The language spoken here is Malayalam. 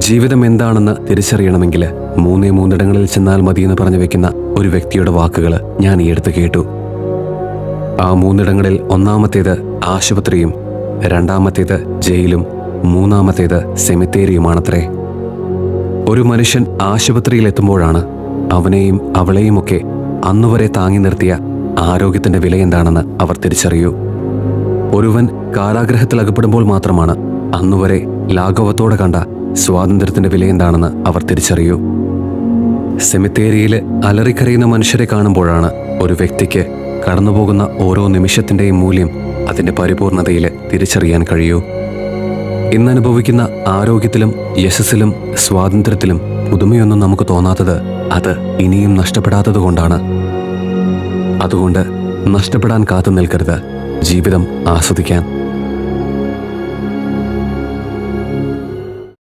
ജീവിതം എന്താണെന്ന് തിരിച്ചറിയണമെങ്കിൽ 3 ചെന്നാൽ മതിയെന്ന് പറഞ്ഞു വെക്കുന്ന ഒരു വ്യക്തിയുടെ വാക്കുകൾ ഞാൻ ഈ അടുത്ത് കേട്ടു. ആ 3 ഒന്നാമത്തേത് ആശുപത്രിയും, രണ്ടാമത്തേത് ജയിലും, മൂന്നാമത്തേത് സെമിത്തേരിയുമാണത്രേ. ഒരു മനുഷ്യൻ ആശുപത്രിയിലെത്തുമ്പോഴാണ് അവനെയും അവളെയുമൊക്കെ അന്നുവരെ താങ്ങി നിർത്തിയ ആരോഗ്യത്തിന്റെ വില എന്താണെന്ന് അവർ തിരിച്ചറിയൂ. ഒരുവൻ കാരാഗ്രഹത്തിൽ അകപ്പെടുമ്പോൾ മാത്രമാണ് അന്നുവരെ ലാഘവത്തോടെ കണ്ട സ്വാതന്ത്ര്യത്തിന്റെ വില എന്താണെന്ന് അവർ തിരിച്ചറിയൂ. സെമിത്തേരിയിൽ അലറിക്കരയുന്ന മനുഷ്യരെ കാണുമ്പോഴാണ് ഒരു വ്യക്തിക്ക് കടന്നുപോകുന്ന ഓരോ നിമിഷത്തിന്റെയും മൂല്യം അതിന്റെ പരിപൂർണതയിൽ തിരിച്ചറിയാൻ കഴിയൂ. ഇന്നനുഭവിക്കുന്ന ആരോഗ്യത്തിലും യശസ്സിലും സ്വാതന്ത്ര്യത്തിലും പുതുമയൊന്നും നമുക്ക് തോന്നാത്തത് അത് ഇനിയും നഷ്ടപ്പെടാത്തത് കൊണ്ടാണ്. അതുകൊണ്ട് നഷ്ടപ്പെടാൻ കാത്തു നിൽക്കരുത് ജീവിതം ആസ്വദിക്കാൻ.